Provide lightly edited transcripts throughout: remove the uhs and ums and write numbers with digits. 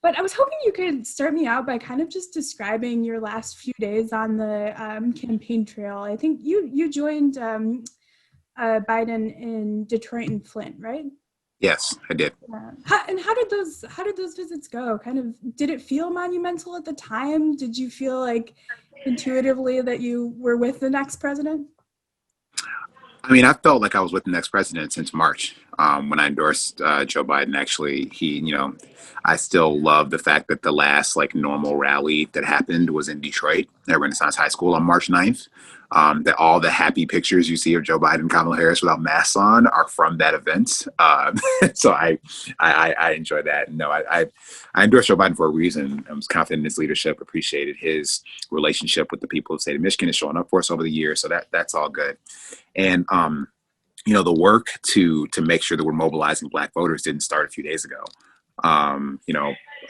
But I was hoping you could start me out by kind of just describing your last few days on the campaign trail. I think you joined Biden in Detroit and Flint, right? Yes, I did. And how did those visits go? Kind of, did it feel monumental at the time? Did you feel like intuitively that you were with the next president? I mean, I felt like I was with the next president since March when I endorsed Joe Biden. Actually, I still love the fact that the last like normal rally that happened was in Detroit at Renaissance High School on March 9th. That all the happy pictures you see of Joe Biden and Kamala Harris without masks on are from that event. So I enjoy that. No, I endorsed Joe Biden for a reason. I was confident in his leadership, appreciated his relationship with the people of the state of Michigan and showing up for us over the years. So that's all good. And the work to make sure that we're mobilizing Black voters didn't start a few days ago.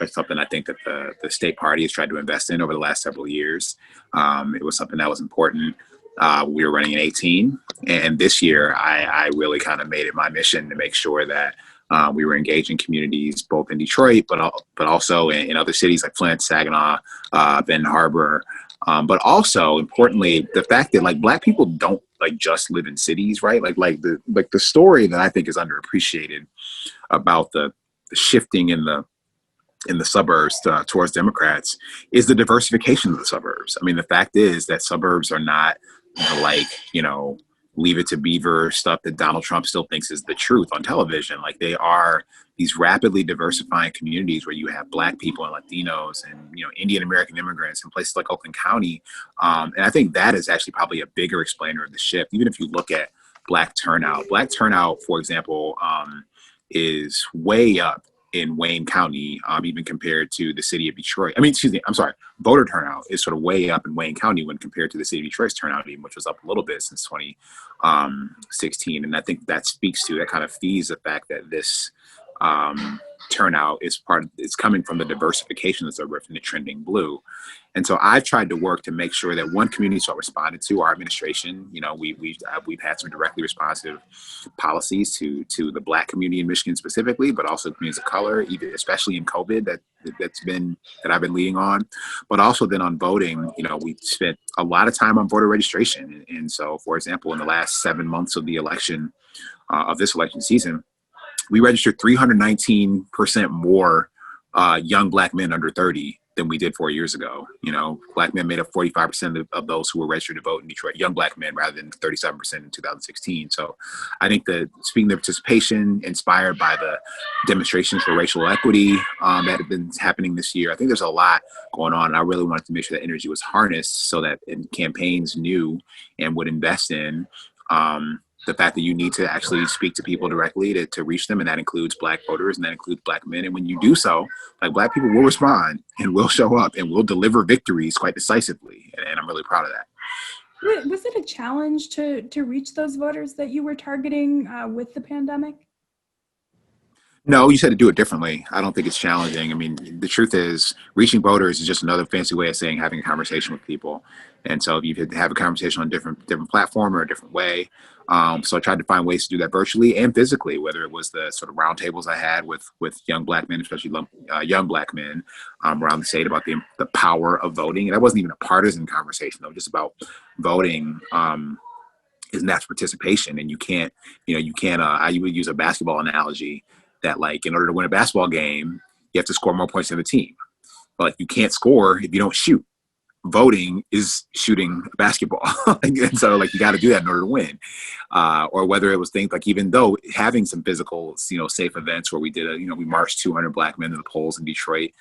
It's something I think that the state party has tried to invest in over the last several years. It was something that was important. We were running in 18, and this year I really kind of made it my mission to make sure that we were engaging communities both in Detroit, but also in other cities like Flint, Saginaw, Benton Harbor. But also importantly, the fact that like Black people don't like just live in cities, right? Like the story that I think is underappreciated about the shifting in the suburbs towards Democrats is the diversification of the suburbs. I mean, the fact is that suburbs are not like, leave it to Beaver stuff that Donald Trump still thinks is the truth on television. Like they are these rapidly diversifying communities where you have Black people and Latinos and, Indian American immigrants in places like Oakland County. And I think that is actually probably a bigger explainer of the shift. Even if you look at Black turnout, for example, is way up in Wayne County, even compared to the city of Detroit. I mean, excuse me, I'm sorry. Voter turnout is sort of way up in Wayne County when compared to the city of Detroit's turnout, even, which was up a little bit since 2016. And I think that kind of feeds the fact that this turnout is coming from the diversification that's over from the trending blue. And so I've tried to work to make sure that one, communities are responded to. Our administration, we've had some directly responsive policies to the Black community in Michigan specifically, but also communities of color, even especially in COVID that I've been leading on. But also then on voting, we spent a lot of time on voter registration. And so, for example, in the last 7 months of the election, of this election season, we registered 319% more young Black men under 30 than we did 4 years ago. Black men made up 45% of those who were registered to vote in Detroit, young Black men, rather than 37% in 2016. So I think that speaking of participation inspired by the demonstrations for racial equity that have been happening this year, I think there's a lot going on. And I really wanted to make sure that energy was harnessed so that campaigns knew and would invest in the fact that you need to actually speak to people directly to reach them. And that includes Black voters and that includes Black men. And when you do so, like Black people will respond and will show up and will deliver victories quite decisively. And I'm really proud of that. Was it a challenge to reach those voters that you were targeting with the pandemic? No, you said to do it differently. I don't think it's challenging. I mean, the truth is reaching voters is just another fancy way of saying having a conversation with people. And so if you could have a conversation on a different platform or a different way. So I tried to find ways to do that virtually and physically, whether it was the sort of roundtables I had with young Black men, especially young Black men around the state about the power of voting. And that wasn't even a partisan conversation, though, just about voting is natural participation. And you can't, I would use a basketball analogy that like in order to win a basketball game, you have to score more points than the team. But you can't score if you don't shoot. Voting is shooting basketball. And so like you got to do that in order to win. Or whether it was things like, even though having some physical, safe events where we did we marched 200 Black men to the polls in Detroit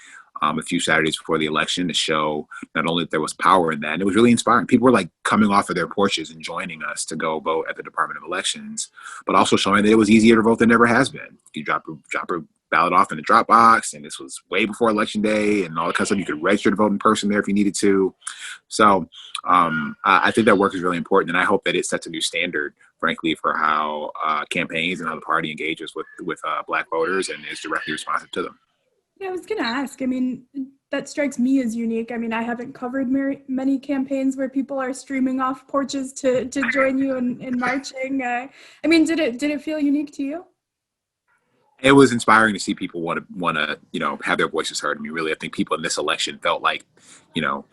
a few Saturdays before the election to show not only that there was power in that, and it was really inspiring. People were like coming off of their porches and joining us to go vote at the Department of Elections, but also showing that it was easier to vote than it ever has been. You drop a ballot off in the drop box, and this was way before election day and all that kind of stuff. You could register to vote in person there if you needed to. So I think that work is really important, and I hope that it sets a new standard, frankly, for how campaigns and how the party engages with Black voters and is directly responsive to them. Yeah, I was going to ask. I mean, that strikes me as unique. I mean, I haven't covered many campaigns where people are streaming off porches to join you in marching. I mean, did it feel unique to you? It was inspiring to see people want to have their voices heard. I mean, really, I think people in this election felt like, you know,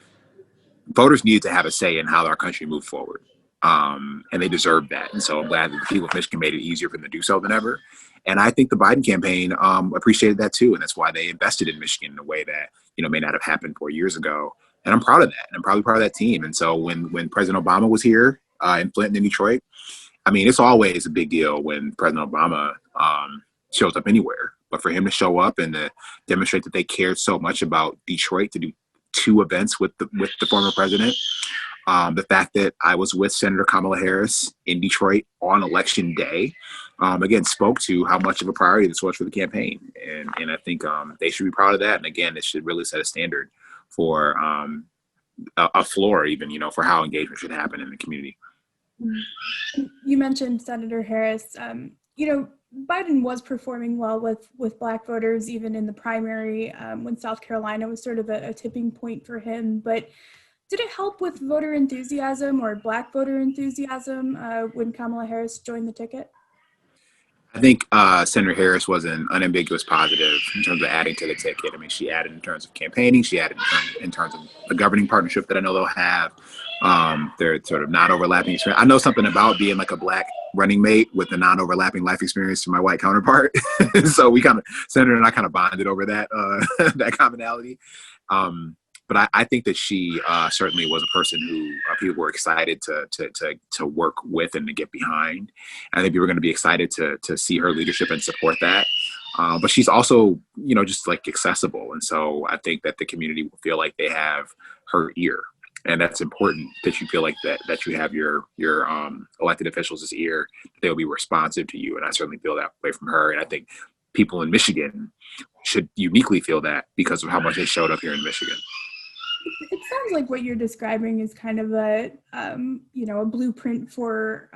voters needed to have a say in how our country moved forward. And they deserved that. And so I'm glad that the people of Michigan made it easier for them to do so than ever. And I think the Biden campaign appreciated that too. And that's why they invested in Michigan in a way that, may not have happened 4 years ago. And I'm proud of that. And I'm probably proud of that team. And so when President Obama was here in Flint and Detroit, I mean, it's always a big deal when President Obama shows up anywhere. But for him to show up and to demonstrate that they cared so much about Detroit, to do two events with the former president, the fact that I was with Senator Kamala Harris in Detroit on election day, again, spoke to how much of a priority this was for the campaign. And I think they should be proud of that. And again, it should really set a standard for a floor even, for how engagement should happen in the community. You mentioned Senator Harris. Biden was performing well with Black voters, even in the primary when South Carolina was sort of a tipping point for him. But did it help with voter enthusiasm or Black voter enthusiasm when Kamala Harris joined the ticket? I think Senator Harris was an unambiguous positive in terms of adding to the ticket. I mean, she added in terms of campaigning. She added in terms of a governing partnership that I know they'll have. They're sort of non-overlapping experience. I know something about being like a Black running mate with a non-overlapping life experience to my white counterpart. So Senator and I kind of bonded over that that commonality. But I think that she certainly was a person who people were excited to work with and to get behind. I think people were going to be excited to see her leadership and support that. But she's also, just like accessible. And so I think that the community will feel like they have her ear. And that's important, that you feel like that you have your elected officials' ear, that they'll be responsive to you. And I certainly feel that way from her. And I think people in Michigan should uniquely feel that because of how much they showed up here in Michigan. It sounds like what you're describing is kind of a blueprint for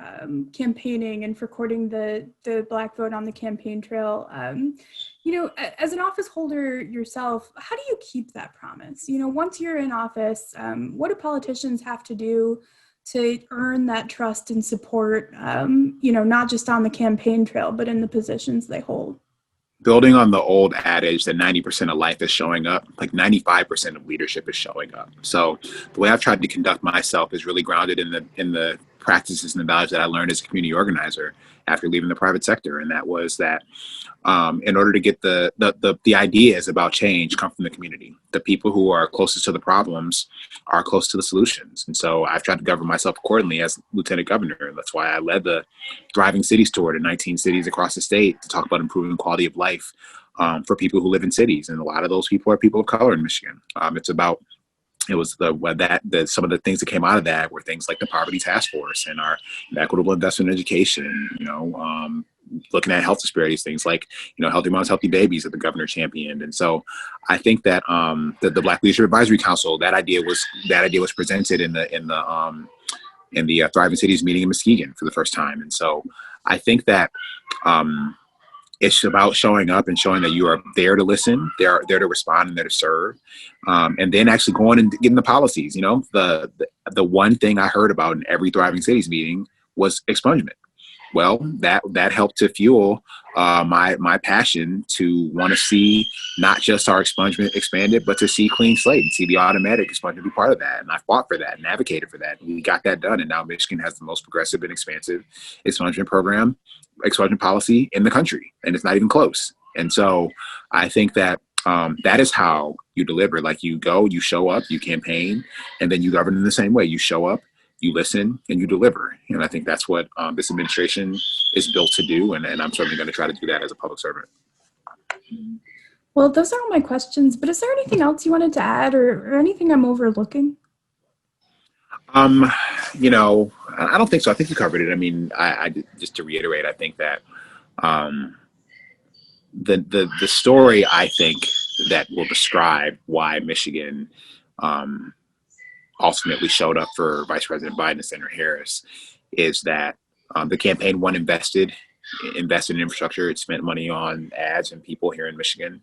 campaigning and for courting the Black vote on the campaign trail. As an office holder yourself, how do you keep that promise? Once you're in office, what do politicians have to do to earn that trust and support, not just on the campaign trail, but in the positions they hold? Building on the old adage that 90% of life is showing up, like 95% of leadership is showing up. So the way I've tried to conduct myself is really grounded in the practices and the values that I learned as a community organizer after leaving the private sector. And that was that in order to get the ideas about change come from the community. The people who are closest to the problems are close to the solutions. And so I've tried to govern myself accordingly as lieutenant governor. That's why I led the Thriving Cities tour to 19 cities across the state to talk about improving quality of life for people who live in cities. And a lot of those people are people of color in Michigan. It was some of the things that came out of that were things like the Poverty Task Force and our equitable investment in education, looking at health disparities, things like, Healthy Moms, Healthy Babies that the governor championed. And so I think that the Black Leadership Advisory Council, that idea was presented in the Thriving Cities meeting in Muskegon for the first time. And so I think that it's about showing up and showing that you are there to listen, there to respond, and there to serve, and then actually going and getting the policies. The one thing I heard about in every Thriving Cities meeting was expungement. Well, that helped to fuel my passion to want to see not just our expungement expanded, but to see clean slate and see the automatic expungement be part of that. And I fought for that and advocated for that. And we got that done. And now Michigan has the most progressive and expansive expungement policy in the country. And it's not even close. And so I think that that is how you deliver. Like you go, you show up, you campaign, and then you govern in the same way. You show up, you listen, and you deliver. And I think that's what this administration is built to do. And I'm certainly going to try to do that as a public servant. Well, those are all my questions, but is there anything else you wanted to add or anything I'm overlooking? I don't think so. I think you covered it. I mean, I just to reiterate, I think that the story, I think, that will describe why Michigan ultimately showed up for Vice President Biden and Senator Harris is that the campaign, one, invested in infrastructure. It spent money on ads and people here in Michigan.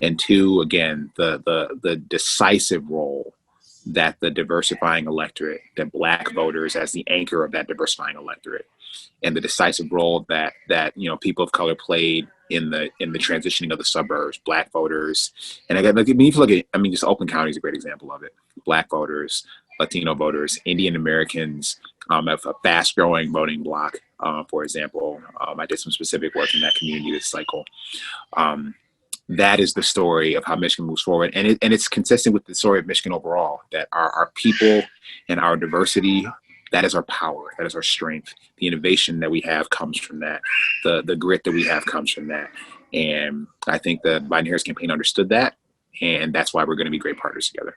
And two, again, the decisive role that the diversifying electorate, that Black voters as the anchor of that diversifying electorate, and the decisive role that people of color played in the transitioning of the suburbs, Black voters, and I got like, I mean, if you look at, I mean, just Oakland County is a great example of it. Black voters, Latino voters, Indian Americans, have a fast growing voting bloc. For example, I did some specific work in that community this cycle. Um, that is the story of how Michigan moves forward, and it's consistent with the story of Michigan overall. That our people and our diversity, that is our power, that is our strength. The innovation that we have comes from that. The grit that we have comes from that. And I think the Biden Harris campaign understood that, and that's why we're going to be great partners together.